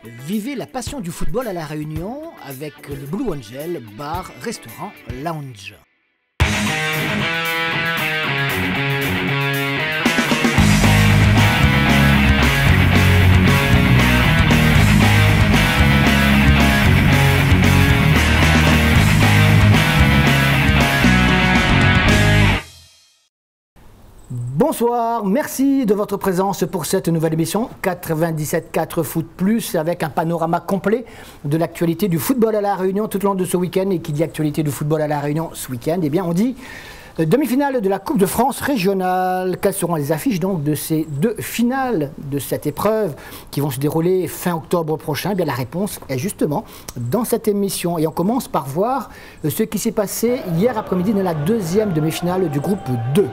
Vivez la passion du football à La Réunion avec le Blue Angel, bar, restaurant, lounge. Bonsoir, merci de votre présence pour cette nouvelle émission 97.4 Foot Plus avec un panorama complet de l'actualité du football à La Réunion tout au long de ce week-end. Et qui dit actualité du football à La Réunion ce week-end, eh bien on dit demi-finale de la Coupe de France régionale. Quelles seront les affiches donc de ces deux finales de cette épreuve qui vont se dérouler fin octobre prochain? Eh bien la réponse est justement dans cette émission. Et on commence par voir ce qui s'est passé hier après-midi dans la deuxième demi-finale du groupe 2.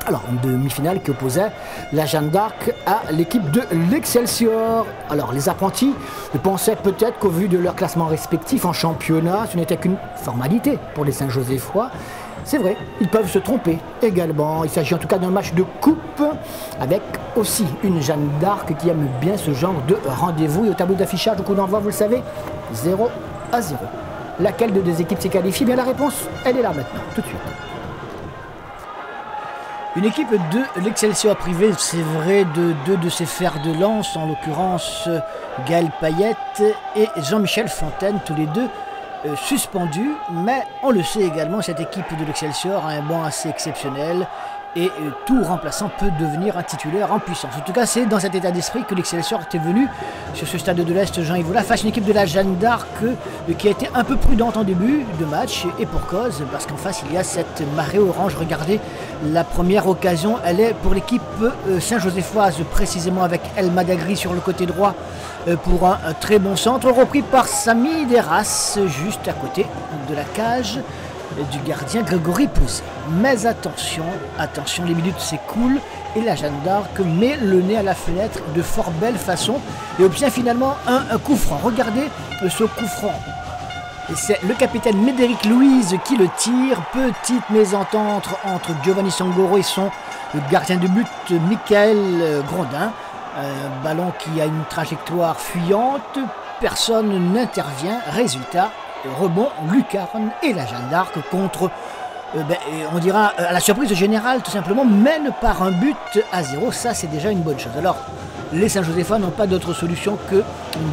Alors, une demi-finale qui opposait la Jeanne d'Arc à l'équipe de l'Excelsior. Alors, les apprentis pensaient peut-être qu'au vu de leur classement respectif en championnat, ce n'était qu'une formalité pour les Saint-Joséphois. C'est vrai, ils peuvent se tromper également. Il s'agit en tout cas d'un match de coupe avec aussi une Jeanne d'Arc qui aime bien ce genre de rendez-vous. Et au tableau d'affichage, au coup d'envoi, vous le savez, 0-0. Laquelle de deux équipes s'est qualifiée? Bien, la réponse, elle est là maintenant, tout de suite. Une équipe de l'Excelsior privée, c'est vrai, de deux de ses fers de lance, en l'occurrence Gaël Payette et Jean-Michel Fontaine, tous les deux suspendus. Mais on le sait également, cette équipe de l'Excelsior a un banc assez exceptionnel et tout remplaçant peut devenir un titulaire en puissance. En tout cas, c'est dans cet état d'esprit que l'Excelsior était venu sur ce stade de l'Est Jean-Yves Oula face à une équipe de la Jeanne d'Arc qui a été un peu prudente en début de match et pour cause, parce qu'en face il y a cette marée orange. Regardez, la première occasion, elle est pour l'équipe saint-joséphoise, précisément avec El Madagri sur le côté droit pour un très bon centre, repris par Samy Deras juste à côté de la cage du gardien Grégory Pouzet. Mais attention, les minutes s'écoulent et la Jeanne d'Arc met le nez à la fenêtre de fort belle façon et obtient finalement un coup franc. Regardez ce coup franc. Et c'est le capitaine Médéric Louise qui le tire. Petite mésentente entre Giovanni Sangoro et son gardien de but Michael Grondin. Un ballon qui a une trajectoire fuyante. Personne n'intervient. Résultat, rebond, lucarne et la Jeanne d'Arc contre, on dira à la surprise générale tout simplement, mène par un but à 0. Ça c'est déjà une bonne chose. Alors les Saint-Joséphois n'ont pas d'autre solution que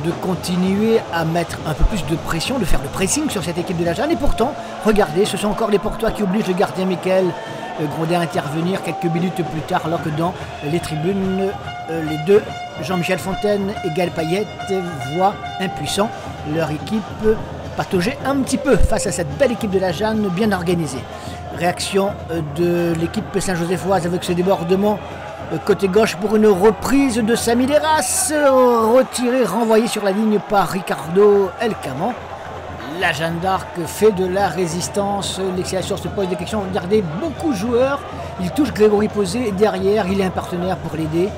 de continuer à mettre un peu plus de pression, de faire le pressing sur cette équipe de la Jeanne. Et pourtant, regardez, ce sont encore les Portois qui obligent le gardien Michael Grondin à intervenir quelques minutes plus tard, alors que dans les tribunes, les deux, Jean-Michel Fontaine et Gaël Payette, voient impuissants leur équipe patauger un petit peu face à cette belle équipe de la Jeanne bien organisée. Réaction de l'équipe Saint-Joséphoise avec ce débordement côté gauche pour une reprise de Samy Deras, retiré, renvoyé sur la ligne par Ricardo Elkaman. La Jeanne d'Arc fait de la résistance, l'Excelsior se pose des questions. Regardez, beaucoup de joueurs, il touche Grégory Pouzet derrière, il est un partenaire pour l'aider.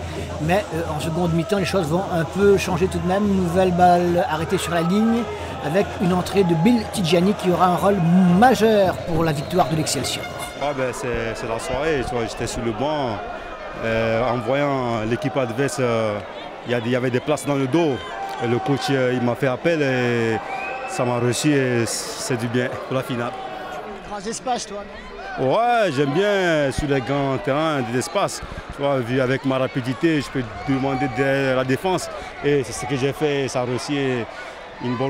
Mais en seconde mi-temps, les choses vont un peu changer tout de même. Nouvelle balle arrêtée sur la ligne avec une entrée de Bill Tidjani qui aura un rôle majeur pour la victoire de l'Excelsior. Ah c'est la soirée, j'étais sur le banc. En voyant l'équipe adverse, il y avait des places dans le dos. Et le coach il m'a fait appel et ça m'a réussi et c'est du bien pour la finale. Grands espaces, toi, non? Ouais, j'aime bien sur les grands terrains des espaces. Tu vois, vu avec ma rapidité, je peux demander de la défense. Et c'est ce que j'ai fait et ça a réussi. Un bon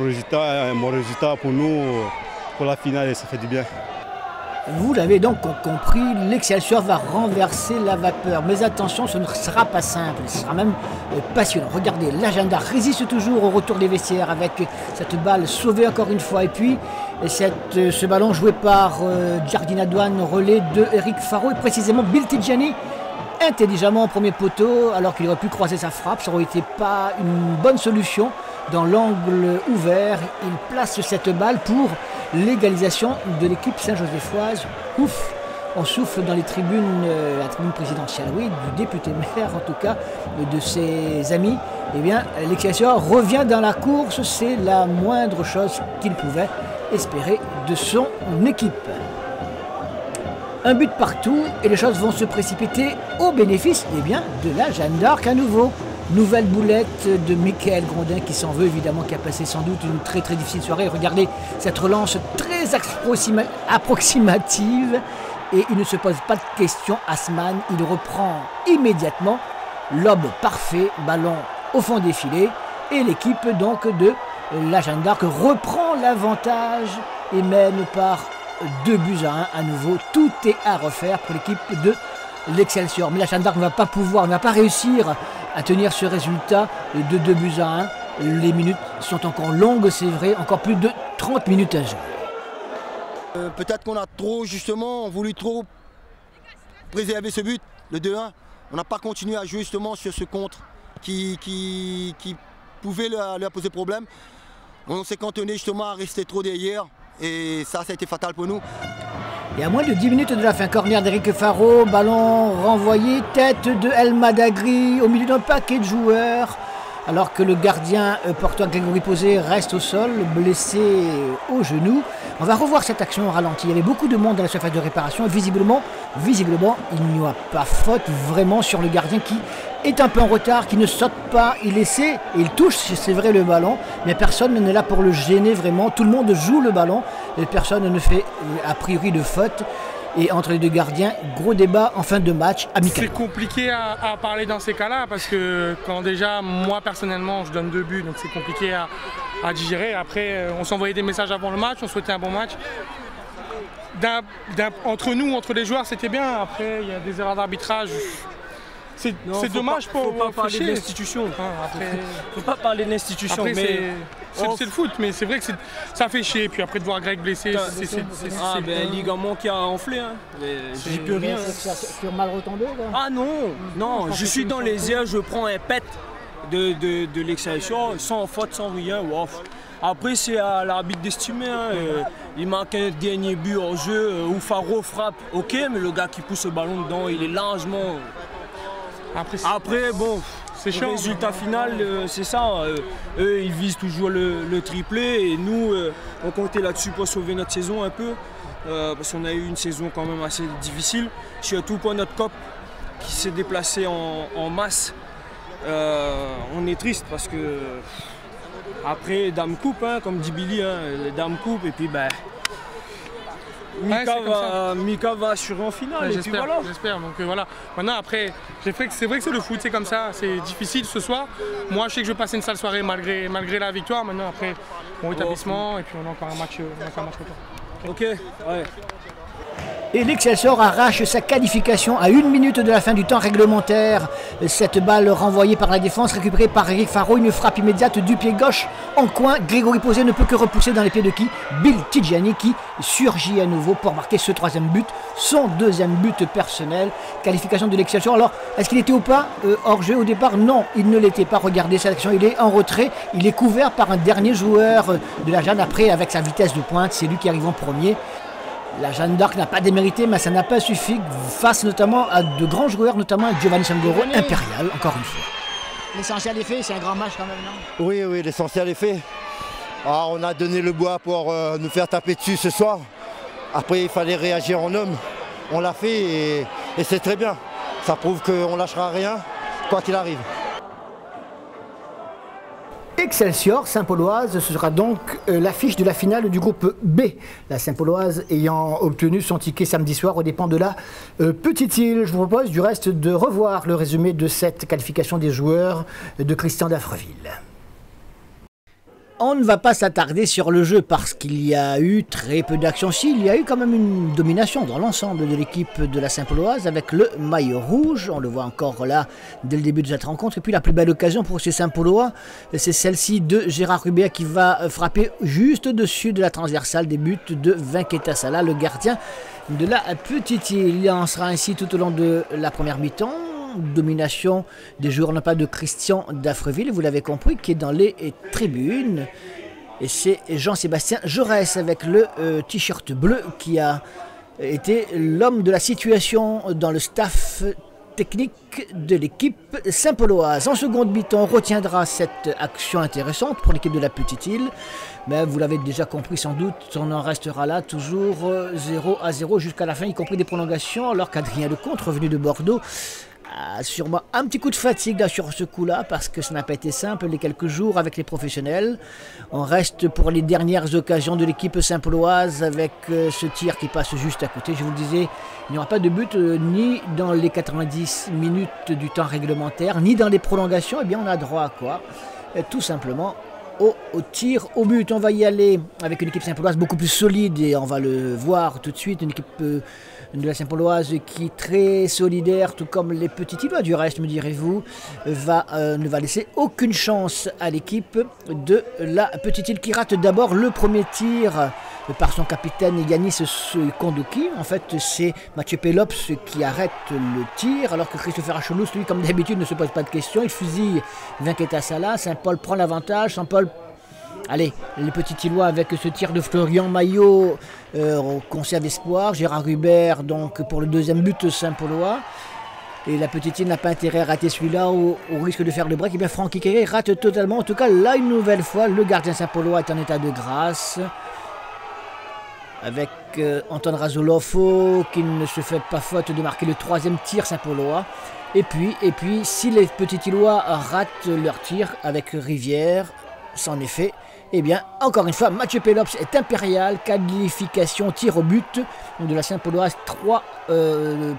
résultat pour nous, pour la finale et ça fait du bien. Vous l'avez donc compris, l'Excelsior va renverser la vapeur. Mais attention, ce ne sera pas simple, ce sera même passionnant. Regardez, la Jeanne d'Arc résiste toujours au retour des vestiaires avec cette balle sauvée encore une fois. Et puis, ce ballon joué par Giardina Douane, relais de Eric Faro et précisément Bill Tidjani, intelligemment au premier poteau, alors qu'il aurait pu croiser sa frappe. Ça n'aurait été pas une bonne solution. Dans l'angle ouvert, il place cette balle pour l'égalisation de l'équipe saint-joséphoise. Ouf, on souffle dans les tribunes, la tribune présidentielle, oui, du député maire en tout cas, de ses amis. Eh bien, l'Excelsior revient dans la course, c'est la moindre chose qu'il pouvait espérer de son équipe. Un but partout et les choses vont se précipiter au bénéfice de la Jeanne d'Arc à nouveau. Nouvelle boulette de Michael Grondin qui s'en veut évidemment, qui a passé sans doute une très très difficile soirée. Regardez cette relance très approximative et il ne se pose pas de questions. Asman, il reprend immédiatement. Lob parfait, ballon au fond des filets et l'équipe donc de la Jeanne d'Arc reprend l'avantage et mène par 2-1 à nouveau. Tout est à refaire pour l'équipe de l'Excelsior. Mais la Jeanne d'Arc ne va pas pouvoir, ne va pas réussir à tenir ce résultat de 2-1. Les minutes sont encore longues, c'est vrai, encore plus de 30 minutes à jouer. Peut-être qu'on a trop voulu trop préserver ce but, le 2-1. On n'a pas continué à jouer justement sur ce contre qui pouvait leur poser problème. On s'est cantonné justement à rester trop derrière et ça a été fatal pour nous. Et à moins de 10 minutes de la fin, corner d'Éric Faro, ballon renvoyé, tête de El Madagri au milieu d'un paquet de joueurs. Alors que le gardien porteur Grégory Posé reste au sol, blessé au genou. On va revoir cette action au ralenti. Il y avait beaucoup de monde dans la surface de réparation et visiblement, il n'y a pas faute vraiment sur le gardien qui est un peu en retard, qui ne saute pas. Il essaie et il touche, c'est vrai, le ballon, mais personne n'est là pour le gêner vraiment. Tout le monde joue le ballon et personne ne fait a priori de faute. Et entre les deux gardiens, gros débat en fin de match amical. C'est compliqué à parler dans ces cas-là parce que quand déjà, moi personnellement, je donne 2 buts, donc c'est compliqué à digérer. Après, on s'envoyait des messages avant le match, on souhaitait un bon match. Entre nous, entre les joueurs, c'était bien. Après, il y a des erreurs d'arbitrage. C'est dommage pour... Faut pas parler de l'institution. Faut pas parler de l'institution. C'est le foot, mais c'est vrai que ça fait chier. Puis après de voir Greg blessé, c'est le ligament qui a enflé. Hein. J'y peux rien. Tu as mal retombé là. Ah non, je suis dans les airs, je prends un pet de l'Excelsior, sans faute, sans rien. Wow. Après, c'est à l'arbitre d'estimer. Hein. Il marque un dernier but en jeu où Faro frappe, ok, mais le gars qui pousse le ballon dedans, il est largement... Après bon, c'est chiant. Le résultat final, c'est ça. Eux, ils visent toujours le triplé et nous, on comptait là-dessus pour sauver notre saison un peu. Parce qu'on a eu une saison quand même assez difficile. Surtout pour notre COP qui s'est déplacé en masse. On est triste parce que après, dame coupe, hein, comme dit Billy, hein, dame coupe et puis ben... Mika va assurer en finale. J'espère. Donc voilà. Maintenant après, c'est vrai que c'est le foot, c'est comme ça. C'est difficile ce soir. Moi je sais que je vais passer une sale soirée malgré la victoire. Maintenant après, bon rétablissement et puis on a encore un match Ok, ouais. Et l'Excelsior arrache sa qualification à 1 minute de la fin du temps réglementaire. Cette balle renvoyée par la défense, récupérée par Éric Faro, une frappe immédiate du pied gauche en coin. Grégory Posé ne peut que repousser dans les pieds de qui? Bill Tidjani qui surgit à nouveau pour marquer ce 3e but, son 2e but personnel. Qualification de l'Excelsior. Alors, est-ce qu'il était ou pas hors jeu au départ? Non, il ne l'était pas. Regardez cette action, il est en retrait. Il est couvert par un dernier joueur de la Jeanne. Après, avec sa vitesse de pointe, c'est lui qui arrive en premier. La Jeanne d'Arc n'a pas démérité, mais ça n'a pas suffi face notamment à de grands joueurs, notamment à Giovanni Sangoro, impérial, encore une fois. L'essentiel est fait, c'est un grand match quand même, non? Oui, l'essentiel est fait. Alors, on a donné le bois pour nous faire taper dessus ce soir. Après, il fallait réagir en homme. On l'a fait et c'est très bien. Ça prouve qu'on ne lâchera rien, quoi qu'il arrive. Excelsior, Saint-Pauloise, ce sera donc l'affiche de la finale du groupe B. La Saint-Pauloise ayant obtenu son ticket samedi soir aux dépens de la Petite Île. Je vous propose du reste de revoir le résumé de cette qualification des joueurs de Christian Dafreville. On ne va pas s'attarder sur le jeu parce qu'il y a eu très peu d'actions. Si, il y a eu quand même une domination dans l'ensemble de l'équipe de la Saint-Pauloise avec le maillot rouge. On le voit encore là dès le début de cette rencontre. Et puis la plus belle occasion pour ces Saint-Paulois, c'est celle-ci de Gérard Rubert qui va frapper juste au-dessus de la transversale des buts de Vinketa Sala, le gardien de la Petite Île. Il en sera ainsi tout au long de la première mi-temps. Domination des joueurs non pas de Christian Dafreville, vous l'avez compris, qui est dans les tribunes. Et c'est Jean-Sébastien Jaurès avec le t-shirt bleu qui a été l'homme de la situation dans le staff technique de l'équipe Saint-Pauloise. En seconde mi-temps, on retiendra cette action intéressante pour l'équipe de la Petite Île. Mais vous l'avez déjà compris sans doute, on en restera là toujours 0-0 jusqu'à la fin, y compris des prolongations, alors qu'Adrien Lecomte, revenu de Bordeaux, Sûrement un petit coup de fatigue là, sur ce coup-là, parce que ça n'a pas été simple les quelques jours avec les professionnels. On reste pour les dernières occasions de l'équipe saint-pauloise avec ce tir qui passe juste à côté. Je vous le disais, il n'y aura pas de but ni dans les 90 minutes du temps réglementaire, ni dans les prolongations. Eh bien, on a droit à quoi? Tout simplement au tir au but. On va y aller avec une équipe saint-pauloise beaucoup plus solide et on va le voir tout de suite. Une équipe de la Saint-Pauloise qui est très solidaire, tout comme les petits îlots du reste, me direz-vous, ne va laisser aucune chance à l'équipe de la petite île qui rate d'abord le premier tir par son capitaine Yanis Kondoki. En fait, c'est Mathieu Pelops qui arrête le tir, alors que Christopher Achelous, lui, comme d'habitude, ne se pose pas de questions. Il fusille Vinketa Sala. Saint-Paul prend l'avantage. Saint-Paul, allez, les petits îlots avec ce tir de Florian Maillot conserve espoir. Gérard Hubert, donc, pour le deuxième but Saint-Paulois. Et la petite île n'a pas intérêt à rater celui-là au risque de faire le break. Et bien, Francky Kéré rate totalement. En tout cas, là, une nouvelle fois, le gardien Saint-Paulois est en état de grâce. Avec Anton Razolofo qui ne se fait pas faute de marquer le troisième tir Saint-Paulois. Et puis, si les petits îlots ratent leur tir avec Rivière, c'en est fait. Eh bien, encore une fois, Mathieu Pelops est impérial. Qualification, tir au but de la Saint-Pauloise. 3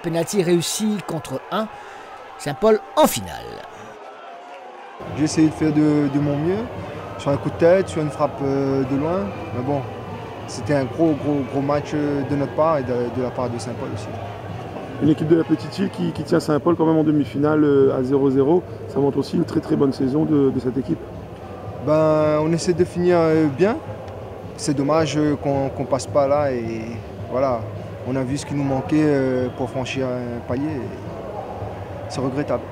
pénaltys réussis contre 1. Saint-Paul en finale. J'ai essayé de faire de mon mieux. Sur un coup de tête, sur une frappe de loin. Mais bon, c'était un gros match de notre part et de la part de Saint-Paul aussi. Une équipe de la Petite Île qui tient Saint-Paul quand même en demi-finale à 0-0. Ça montre aussi une très bonne saison de cette équipe. Ben, on essaie de finir bien. C'est dommage qu'on ne passe pas là. Et voilà, on a vu ce qui nous manquait pour franchir un palier. C'est regrettable.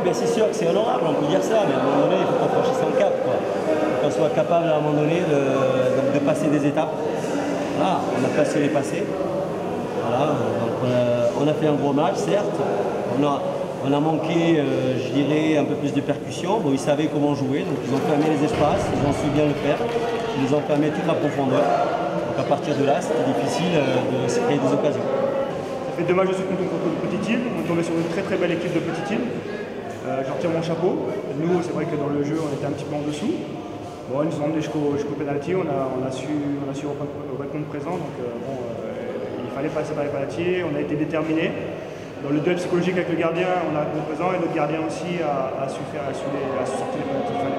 Ben c'est sûr que c'est honorable, on peut dire ça, mais à un moment donné, il faut qu'on franchisse un cap. Qu'on soit capable à un moment donné de passer des étapes. Voilà, on a passé les passés. Voilà, donc on a fait un gros match, certes. On a manqué, je dirais, un peu plus de percussion. Bon, ils savaient comment jouer, donc ils ont fermé les espaces, ils ont su bien le faire. Ils nous ont fermé toute la profondeur. Donc à partir de là, c'était difficile de se créer des occasions. Ça fait 2 matchs de suite contre Petite Île. On est tombé sur une très belle équipe de Petite Île. Je retire mon chapeau. Nous, c'est vrai que dans le jeu, on était un petit peu en dessous. Bon, ils nous ont emmenés jusqu'au pénalty. On a su répondre présent. Donc, il fallait passer par les pénaltys. On a été déterminés. Dans le duel psychologique avec le gardien, on a répondu présent. Et notre gardien aussi a su sortir les pénaltys qu'il fallait.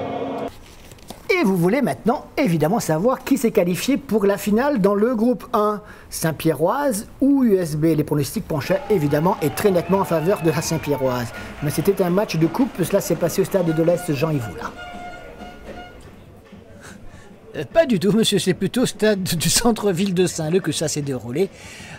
Et vous voulez maintenant évidemment savoir qui s'est qualifié pour la finale dans le groupe 1, Saint-Pierroise ou USB. Les pronostics penchaient évidemment et très nettement en faveur de la Saint-Pierroise. Mais c'était un match de coupe, cela s'est passé au stade de l'Est Jean-Yves Oula. Pas du tout, monsieur, c'est plutôt au stade du centre-ville de Saint-Leu que ça s'est déroulé,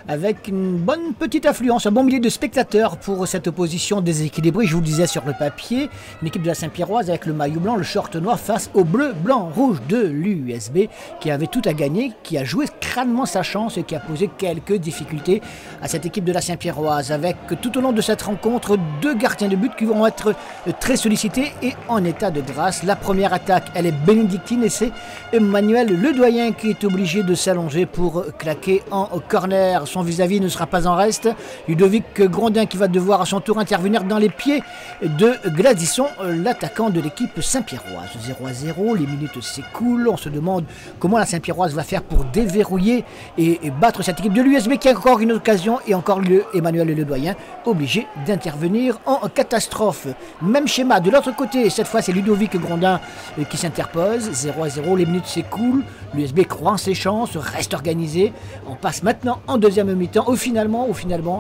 avec une bonne petite affluence, un bon millier de spectateurs pour cette opposition déséquilibrée. Je vous le disais sur le papier, une équipe de la Saint-Pierroise avec le maillot blanc, le short noir face au bleu, blanc, rouge de l'USB qui avait tout à gagner, qui a joué crânement sa chance et qui a posé quelques difficultés à cette équipe de la Saint-Pierroise, avec tout au long de cette rencontre 2 gardiens de but qui vont être très sollicités et en état de grâce. La première attaque, elle est bénédictine et c'est Emmanuel Ledoyen qui est obligé de s'allonger pour claquer en corner. Son vis-à-vis ne sera pas en reste. Ludovic Grondin qui va devoir à son tour intervenir dans les pieds de Gladysson, l'attaquant de l'équipe Saint-Pierroise. 0-0, les minutes s'écoulent. On se demande comment la Saint-Pierroise va faire pour déverrouiller et battre cette équipe de l'USB qui a encore une occasion et encore Emmanuel Ledoyen obligé d'intervenir en catastrophe. Même schéma de l'autre côté, cette fois c'est Ludovic Grondin qui s'interpose. 0-0, les minutes s'écoulent. L'USB croit en ses chances, reste organisé. On passe maintenant en deuxième mi-temps où finalement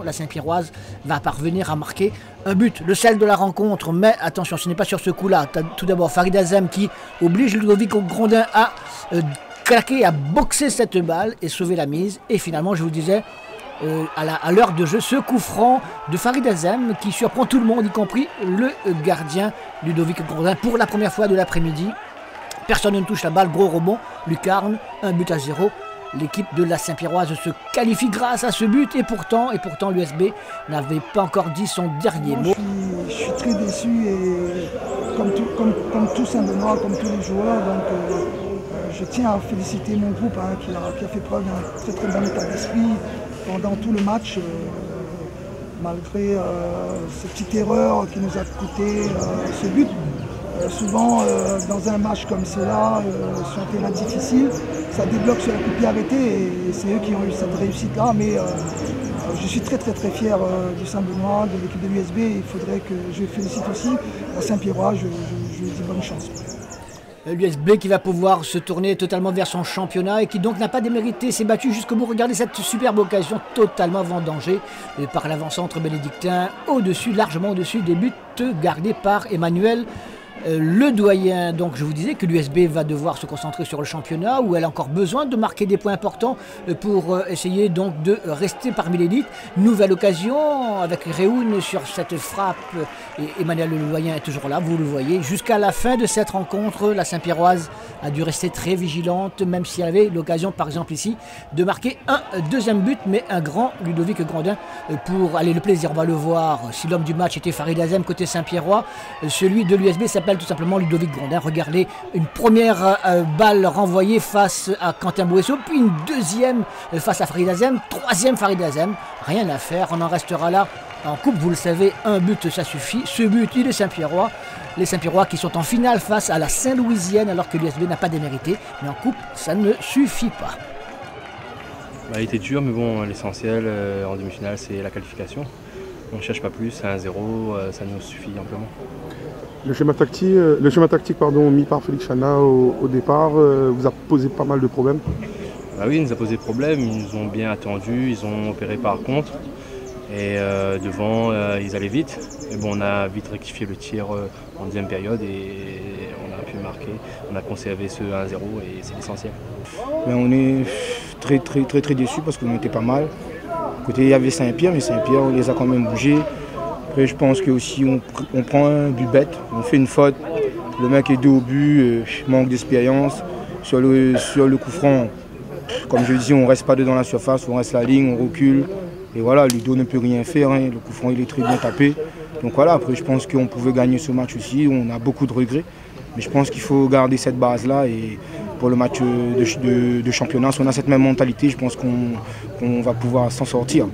la Saint-Pierroise va parvenir à marquer un but, le seul de la rencontre. Mais attention, ce n'est pas sur ce coup-là. Tout d'abord Farid Azem qui oblige Ludovic Grondin à claquer, à boxer cette balle et sauver la mise. Et finalement, je vous disais, à l'heure de jeu, ce coup franc de Farid Azem qui surprend tout le monde, y compris le gardien Ludovic Grondin pour la première fois de l'après-midi. Personne ne touche la balle, gros rebond, lucarne, 1-0. L'équipe de la Saint-Pierroise se qualifie grâce à ce but et pourtant l'USB n'avait pas encore dit son dernier mot. Je suis très déçu et comme tout Saint-Benoît, comme tous les joueurs, donc je tiens à féliciter mon groupe qui a fait preuve d'un très bon état d'esprit pendant tout le match. malgré cette petite erreur qui nous a coûté ce but. Souvent, dans un match comme cela, sur un terrain difficile, ça débloque sur la coup de pied arrêté et c'est eux qui ont eu cette réussite-là. Mais je suis très fier du Saint-Benoît, de l'équipe de l'USB. Il faudrait que je félicite aussi à Saint-Pierrois, je lui dis bonne chance. L'USB qui va pouvoir se tourner totalement vers son championnat et qui donc n'a pas démérité, s'est battu jusqu'au bout. Regardez cette superbe occasion totalement vendangée par l'avant-centre bénédictin, largement au-dessus des buts gardés par Emmanuel Le Doyen. Donc je vous disais que l'USB va devoir se concentrer sur le championnat où elle a encore besoin de marquer des points importants pour essayer donc de rester parmi l'élite. Nouvelle occasion avec Réoun sur cette frappe et Emmanuel Le Doyen est toujours là, vous le voyez. Jusqu'à la fin de cette rencontre, la Saint-Pierroise a dû rester très vigilante, même si elle avait l'occasion par exemple ici de marquer un deuxième but, mais un grand Ludovic Grandin pour aller le plaisir. On va le voir, si l'homme du match était Farid Azem côté Saint-Pierrois, celui de l'USB s'appelle tout simplement Ludovic Grandin. Regardez, une première balle renvoyée face à Quentin Bouesso, puis une deuxième face à Farid Azem, troisième Farid Azem. Rien à faire, on en restera là. En coupe, vous le savez, un but ça suffit. Ce but, il est Saint-Pierrois. Les Saint-Pierrois qui sont en finale face à la Saint-Louisienne alors que l'USB n'a pas démérité. Mais en coupe, ça ne suffit pas. Il était dur, mais bon, l'essentiel en demi-finale, c'est la qualification. On ne cherche pas plus, c'est 1-0, ça nous suffit amplement. Le schéma tactique mis par Félix Chana au départ vous a posé pas mal de problèmes. Oui, il nous a posé problème, ils nous ont bien attendu, ils ont opéré par contre. Et devant, ils allaient vite. Et bon, on a vite rectifié le tir en deuxième période et on a pu marquer. On a conservé ce 1-0 et c'est l'essentiel. On est très déçus parce qu'on était pas mal. À côté, il y avait Saint-Pierre, mais Saint-Pierre, on les a quand même bougés. Après, je pense que aussi on prend un but bête, on fait une faute. Le mec est dos au but, manque d'expérience. Sur le coup franc, comme je le dis, on ne reste pas dedans la surface, on reste la ligne, on recule. Et voilà, Ludo ne peut rien faire, hein. Le coup franc il est très bien tapé. Donc voilà, après je pense qu'on pouvait gagner ce match aussi, on a beaucoup de regrets. Mais je pense qu'il faut garder cette base-là et pour le match de championnat, si on a cette même mentalité, je pense qu'on va pouvoir s'en sortir.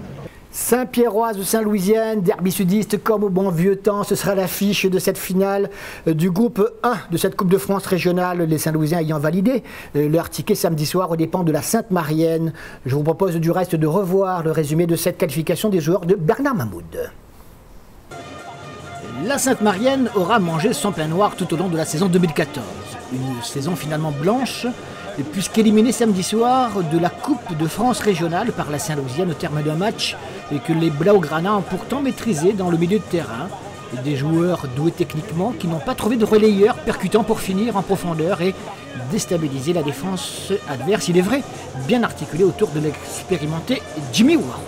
Saint-Pierroise ou Saint-Louisienne, derby sudiste comme au bon vieux temps, ce sera l'affiche de cette finale du groupe 1 de cette Coupe de France régionale, les Saint-Louisiens ayant validé leur ticket samedi soir aux dépens de la Sainte-Marienne. Je vous propose du reste de revoir le résumé de cette qualification des joueurs de Bernard Mahmoud. La Sainte-Marienne aura mangé son pain noir tout au long de la saison 2014. Une saison finalement blanche, puisqu'éliminée samedi soir de la Coupe de France régionale par la Saint-Louisienne au terme d'un match et que les Blaugrana ont pourtant maîtrisé dans le milieu de terrain. Des joueurs doués techniquement qui n'ont pas trouvé de relayeur percutant pour finir en profondeur et déstabiliser la défense adverse. Il est vrai, bien articulé autour de l'expérimenté Jimmy Ward.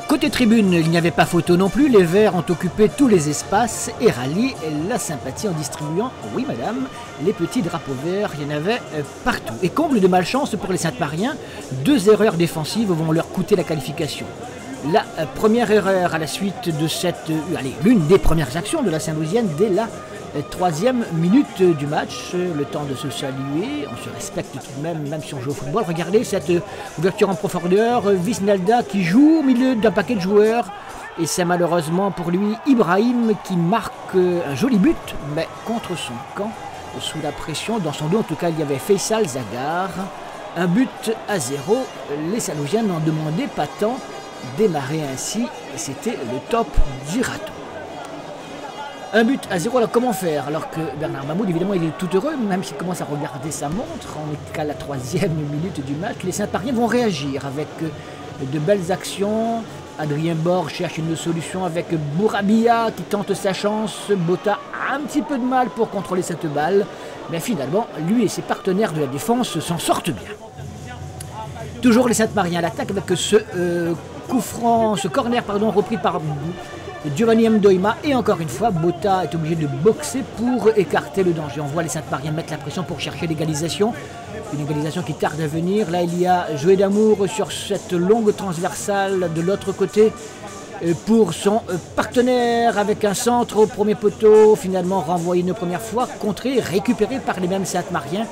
Côté tribune, il n'y avait pas photo non plus, les Verts ont occupé tous les espaces et rallié la sympathie en distribuant, oui madame, les petits drapeaux verts, il y en avait partout. Et comble de malchance pour les Sainte-Mariens, 2 erreurs défensives vont leur coûter la qualification. La première erreur à la suite de l'une des premières actions de la Saint-Louisienne dès la 3e minute du match, le temps de se saluer, on se respecte tout de même si on joue au football. Regardez cette ouverture en profondeur, Visnelda qui joue au milieu d'un paquet de joueurs et c'est malheureusement pour lui Ibrahim qui marque un joli but, mais contre son camp, sous la pression, dans son dos en tout cas il y avait Faisal Zagar, 1-0, les Saint-Louisiens n'en demandaient pas tant, démarrer ainsi, c'était le top du râteau. 1-0, alors comment faire? Alors que Bernard Mahmoud, évidemment, il est tout heureux, même s'il commence à regarder sa montre, on est qu'à la 3e minute du match. Les Saint-Mariens vont réagir avec de belles actions. Adrien Borg cherche une solution avec Bourabia qui tente sa chance. Botta a un petit peu de mal pour contrôler cette balle, mais finalement, lui et ses partenaires de la défense s'en sortent bien. Toujours les Saint-Mariens à l'attaque avec ce corner repris par Giovanni Mdoima et encore une fois Botta est obligé de boxer pour écarter le danger. On voit les Sainte-Mariens mettre la pression pour chercher l'égalisation, une égalisation qui tarde à venir. Là il y a Joué d'amour sur cette longue transversale de l'autre côté pour son partenaire avec un centre au premier poteau, finalement renvoyé une première fois, contré, récupéré par les mêmes Sainte-Mariens.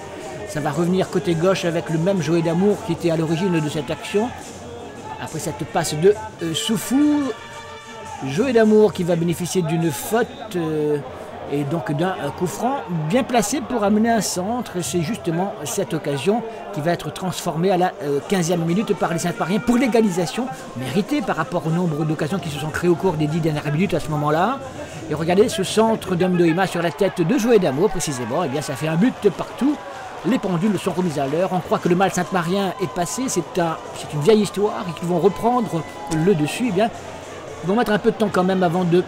Ça va revenir côté gauche avec le même Joué d'amour qui était à l'origine de cette action. Après cette passe de Soufou, Joé Damour qui va bénéficier d'une faute et donc d'un coup franc bien placé pour amener un centre. C'est justement cette occasion qui va être transformée à la 15e minute par les Saint-Mariens pour l'égalisation méritée par rapport au nombre d'occasions qui se sont créées au cours des 10 dernières minutes à ce moment-là. Et regardez ce centre d'Amdoïma sur la tête de Joé Damour précisément, et bien ça fait un but partout. Les pendules sont remises à l'heure. On croit que le mal Saint-Marien est passé. C'est une vieille histoire et qu'ils vont reprendre le dessus. Eh bien, ils vont mettre un peu de temps quand même avant de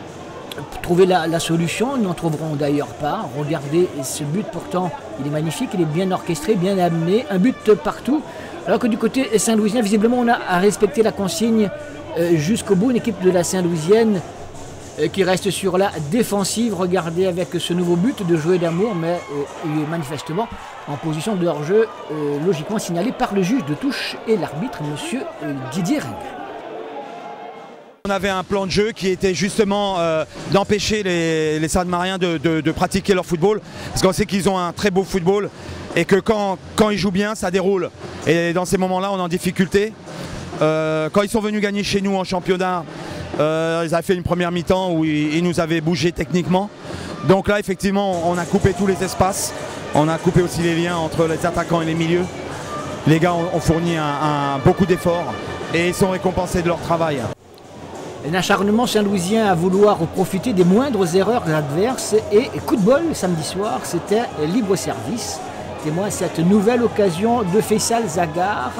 trouver la solution. Ils n'en trouveront d'ailleurs pas. Regardez ce but, pourtant, il est magnifique. Il est bien orchestré, bien amené. Un but partout. Alors que du côté Saint-Louisien, visiblement, on a à respecter la consigne jusqu'au bout. Une équipe de la Saint-Louisienne qui reste sur la défensive. Regardez avec ce nouveau but de Joé Damour, mais il est manifestement en position de hors-jeu, logiquement signalé par le juge de touche et l'arbitre, monsieur Didier Ring. On avait un plan de jeu qui était justement d'empêcher les Saint-Mariens de pratiquer leur football, parce qu'on sait qu'ils ont un très beau football et que quand ils jouent bien, ça déroule. Et dans ces moments-là, on est en difficulté. Quand ils sont venus gagner chez nous en championnat, ils avaient fait une première mi-temps où ils nous avaient bougé techniquement. Donc là, effectivement, on a coupé tous les espaces. On a coupé aussi les liens entre les attaquants et les milieux. Les gars ont fourni beaucoup d'efforts et ils sont récompensés de leur travail. Un acharnement saint-louisien à vouloir profiter des moindres erreurs adverses et coup de bol samedi soir, c'était libre service. Témoin cette nouvelle occasion de Faisal Zagar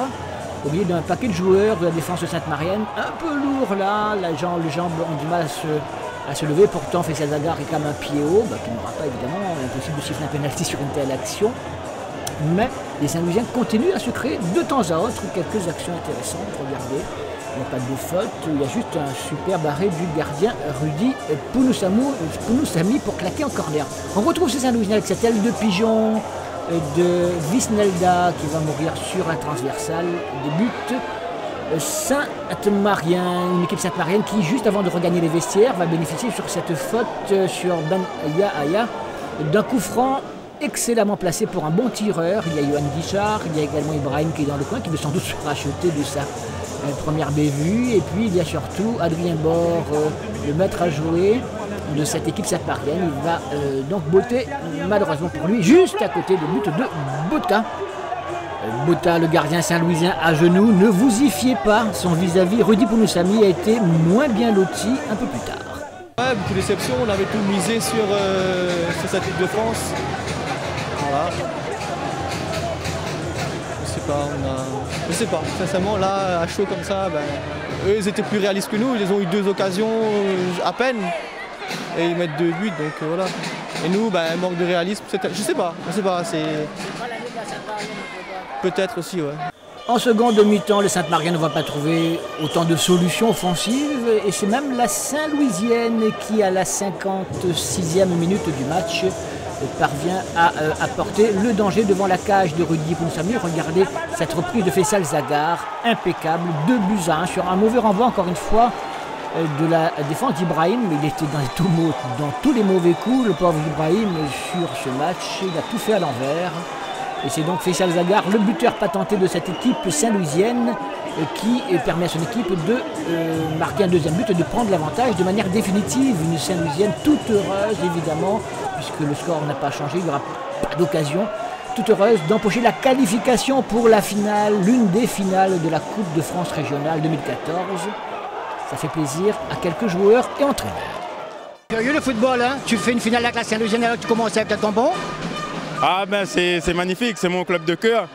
au milieu d'un paquet de joueurs de la défense sainte-marienne. Un peu lourd là, les jambes ont du mal à se lever. Pourtant Faisal Zagar est comme un pied haut, qui n'aura pas évidemment, impossible de siffler un pénalty sur une telle action. Mais les Saint-Louisiens continuent à se créer de temps à autre quelques actions intéressantes. Regardez. Il n'y a pas de faute, il y a juste un superbe arrêt du gardien Rudy Pounousami pour claquer en corner. On retrouve ces Saint-Louisiens avec cette aile de pigeon de Visnelda qui va mourir sur un transversal. Des buts Saint-Marien, une équipe Saint-Marienne qui, juste avant de regagner les vestiaires, va bénéficier sur cette faute sur Ben Aya d'un coup franc excellemment placé pour un bon tireur. Il y a Yohan Guichard, il y a également Ibrahim qui est dans le coin, qui veut sans doute se racheter de sa première bévue. Et puis il y a surtout Adrien Bord, le maître à jouer de cette équipe saint-marienne. Il va donc botter, malheureusement pour lui, juste à côté du but de Botta. Botta, le gardien saint-louisien à genoux, ne vous y fiez pas. Son vis-à-vis, Rudy Pounousami, a été moins bien loti un peu plus tard. Ouais, beaucoup de déception, on avait tout misé sur cette équipe de France. Voilà. Je sais pas, sincèrement là à chaud comme ça, eux ils étaient plus réalistes que nous, ils ont eu 2 occasions à peine et ils mettent 2 buts, donc voilà. Et nous, manque de réalisme, je sais pas, c'est peut-être aussi, ouais. En seconde mi-temps, le Sainte-Marien ne va pas trouver autant de solutions offensives et c'est même la Saint-Louisienne qui, à la 56e minute du match, parvient à apporter le danger devant la cage de Rudy Pounousami. Regardez cette reprise de Faisal Zagar, impeccable, 2-1 sur un mauvais renvoi encore une fois de la défense d'Ibrahim. Il était dans tous les mauvais coups, le pauvre Ibrahim, sur ce match. Il a tout fait à l'envers. Et c'est donc Faisal Zagar, le buteur patenté de cette équipe saint-louisienne, qui permet à son équipe de marquer un deuxième but et de prendre l'avantage de manière définitive. Une Saint-Louisienne toute heureuse, évidemment, puisque le score n'a pas changé, il n'y aura pas d'occasion, toute heureuse d'empocher la qualification pour la finale, l'une des finales de la Coupe de France régionale 2014. Ça fait plaisir à quelques joueurs et entraîneurs. Curieux le football, hein? Tu fais une finale avec la Saint-Louisienne alors que tu commences avec le tampon? Ah c'est magnifique, c'est mon club de cœur.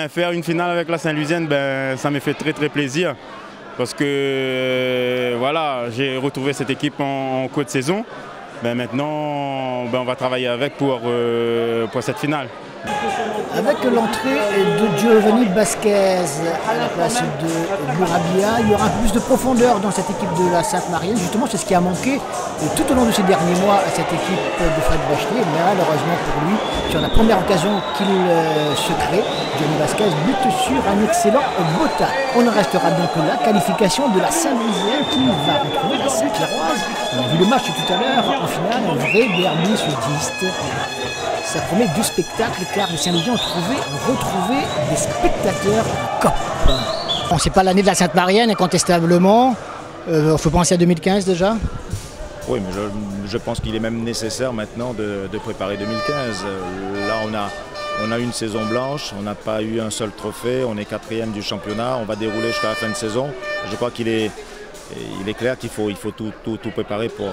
Faire une finale avec la Saint-Louisienne, ça me fait très plaisir. Parce que voilà, j'ai retrouvé cette équipe en cours de saison. Maintenant, on va travailler avec pour cette finale. Avec l'entrée de Giovanni Vasquez à la place de Bourabia, il y aura un peu plus de profondeur dans cette équipe de la Sainte-Marienne. Justement, c'est ce qui a manqué tout au long de ces derniers mois à cette équipe de Fred Bachelier. Mais malheureusement pour lui, sur la première occasion qu'il se crée, Giovanni Vasquez bute sur un excellent Botta. On en restera donc là. Qualification de la Saint-Louisienne qui va retrouver la Saint-Pierroise. On a vu le match tout à l'heure en finale, un vrai derby sudiste. Ça promet du spectacle car les Saint-Louisiens ont retrouvé des spectateurs en COP. Bon, c'est pas l'année de la Sainte-Marienne, incontestablement. Il faut penser à 2015 déjà. Oui, mais je pense qu'il est même nécessaire maintenant de préparer 2015. Là, on a une saison blanche, on n'a pas eu un seul trophée, on est 4e du championnat, on va dérouler jusqu'à la fin de saison. Je crois qu'il est clair qu'il faut tout préparer pour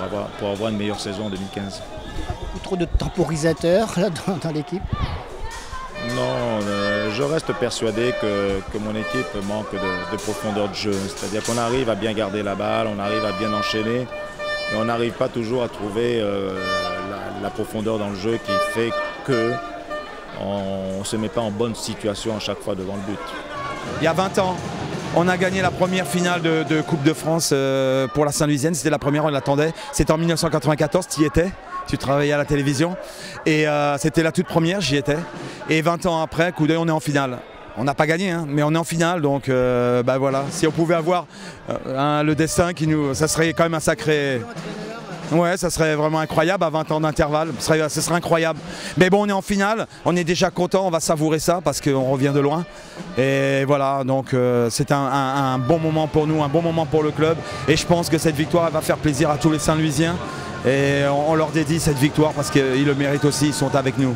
avoir une meilleure saison en 2015. Trop de temporisateurs là, dans l'équipe? Non, je reste persuadé que mon équipe manque de profondeur de jeu. C'est-à-dire qu'on arrive à bien garder la balle, on arrive à bien enchaîner, mais on n'arrive pas toujours à trouver la profondeur dans le jeu qui fait qu'on ne se met pas en bonne situation à chaque fois devant le but. Il y a 20 ans, on a gagné la première finale de Coupe de France pour la Saint-Louisienne. C'était la première, on l'attendait. C'était en 1994, tu y étais. Tu travaillais à la télévision et c'était la toute première, j'y étais. Et 20 ans après, coup d'œil, on est en finale. On n'a pas gagné, hein, mais on est en finale, donc bah voilà. Si on pouvait avoir le destin qui nous... Ça serait quand même un sacré... Ouais, ça serait vraiment incroyable à 20 ans d'intervalle, ce serait incroyable. Mais bon, on est en finale, on est déjà content, on va savourer ça parce qu'on revient de loin. Et voilà, donc c'est un bon moment pour nous, un bon moment pour le club. Et je pense que cette victoire va faire plaisir à tous les Saint-Louisiens. Et on leur dédie cette victoire parce qu'ils le méritent aussi, ils sont avec nous.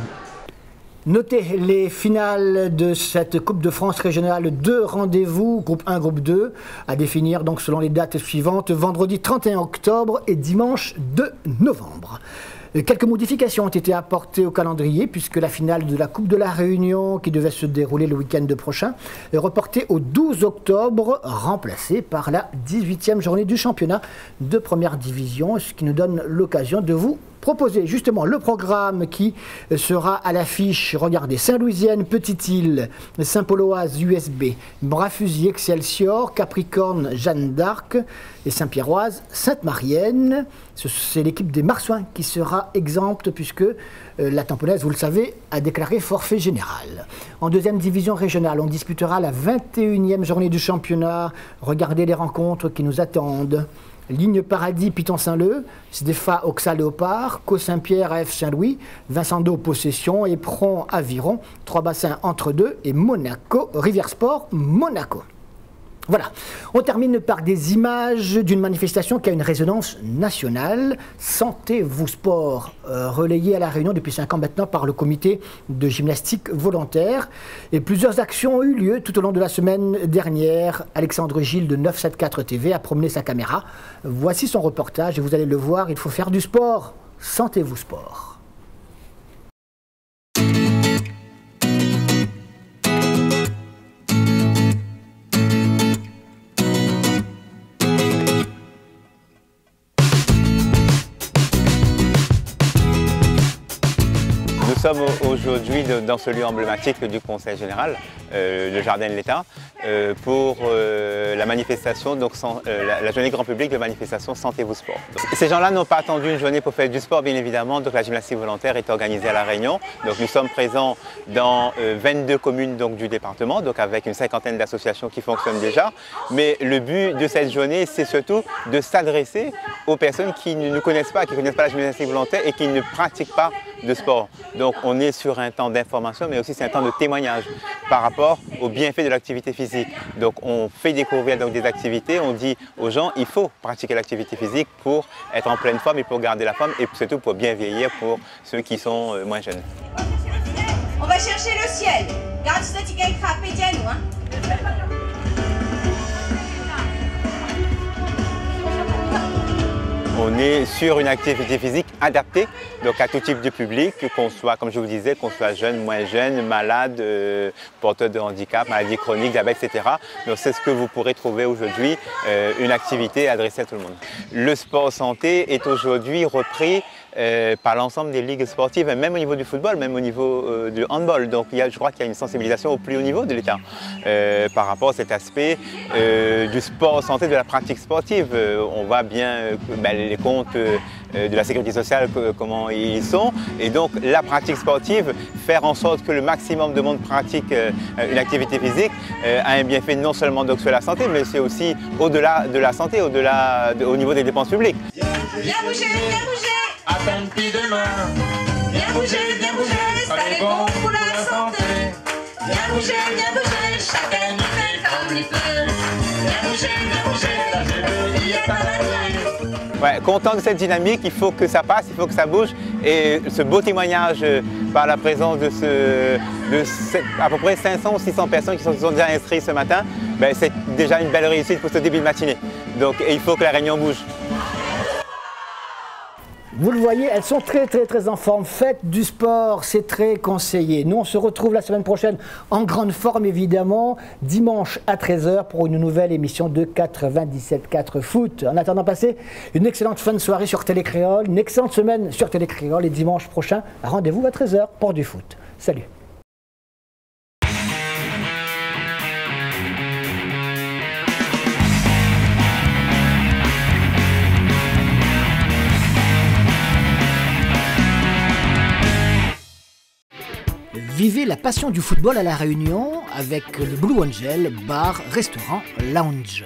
Notez les finales de cette Coupe de France régionale, 2 rendez-vous, groupe 1, groupe 2, à définir donc selon les dates suivantes, vendredi 31 octobre et dimanche 2 novembre. Quelques modifications ont été apportées au calendrier puisque la finale de la Coupe de la Réunion, qui devait se dérouler le week-end prochain, est reportée au 12 octobre, remplacée par la 18e journée du championnat de première division, ce qui nous donne l'occasion de vous proposer justement le programme qui sera à l'affiche. Regardez, Saint-Louisienne, Petite-Île, Saint-Pauloise, USB, Bras-Fusil, Excelsior, Capricorne, Jeanne d'Arc et Saint-Pierroise, Sainte-Marienne. C'est l'équipe des Marsouins qui sera exempte puisque la Tamponnaise, vous le savez, a déclaré forfait général. En deuxième division régionale, on disputera la 21e journée du championnat. Regardez les rencontres qui nous attendent. Ligne Paradis, Piton-Saint-Leu, Sdefa, Oxa, Léopard, Co-Saint-Pierre, AF Saint-Louis, Vincent-d'Eau, Possession, Éperon, Aviron, Trois-Bassins, Entre-deux et Monaco, Rivière Sport, Monaco. Voilà, on termine par des images d'une manifestation qui a une résonance nationale. Sentez-vous sport, relayé à La Réunion depuis 5 ans maintenant par le comité de gymnastique volontaire. Et plusieurs actions ont eu lieu tout au long de la semaine dernière. Alexandre Gilles de 974 TV a promené sa caméra. Voici son reportage et vous allez le voir, il faut faire du sport. Sentez-vous sport. Nous sommes aujourd'hui dans ce lieu emblématique du Conseil général, le Jardin de l'État, pour la manifestation, donc la journée grand public de manifestation Sentez-vous sport. Donc, ces gens-là n'ont pas attendu une journée pour faire du sport, bien évidemment, donc la gymnastique volontaire est organisée à La Réunion. Donc nous sommes présents dans 22 communes donc, du département, donc avec une 50aine d'associations qui fonctionnent déjà. Mais le but de cette journée, c'est surtout de s'adresser aux personnes qui ne nous connaissent pas, qui ne connaissent pas la gymnastique volontaire et qui ne pratiquent pas de sport. Donc on est sur un temps d'information, mais aussi c'est un temps de témoignage par rapport aux bienfaits de l'activité physique. Donc on fait découvrir donc, des activités, on dit aux gens il faut pratiquer l'activité physique pour être en pleine forme et pour garder la forme et surtout pour bien vieillir pour ceux qui sont moins jeunes. On va chercher le ciel. Garde ce petit gars frappé, tiens-nous. On est sur une activité physique adaptée donc à tout type de public, qu'on soit, comme je vous disais, qu'on soit jeune, moins jeune, malade, porteur de handicap, maladie chronique, diabète, etc. Donc c'est ce que vous pourrez trouver aujourd'hui, une activité adressée à tout le monde. Le sport santé est aujourd'hui repris par l'ensemble des ligues sportives, même au niveau du football, même au niveau du handball. Donc je crois qu'il y a une sensibilisation au plus haut niveau de l'État par rapport à cet aspect du sport santé, de la pratique sportive. On voit bien les comptes de la sécurité sociale, comment ils sont. Et donc la pratique sportive, faire en sorte que le maximum de monde pratique une activité physique a un bienfait non seulement donc, sur la santé, mais c'est aussi au-delà de la santé, au niveau des dépenses publiques. Viens bouger, à peine pied de main. Viens bouger, ça est bon pour la santé. Viens bouger, chacun y fait comme Ouais, content de cette dynamique, il faut que ça passe, il faut que ça bouge. Et ce beau témoignage par la présence de à peu près 500 ou 600 personnes qui se sont déjà inscrites ce matin, ben, c'est déjà une belle réussite pour ce début de matinée. Donc il faut que la Réunion bouge. Vous le voyez, elles sont très en forme. Faites du sport, c'est très conseillé. Nous, on se retrouve la semaine prochaine en grande forme, évidemment, dimanche à 13 h pour une nouvelle émission de 97.4 Foot. En attendant, passez une excellente fin de soirée sur Télécréole, une excellente semaine sur Télécréole et dimanche prochain, rendez-vous à 13 h pour du foot. Salut. Vivez la passion du football à La Réunion avec le Blue Angel, bar, restaurant, lounge.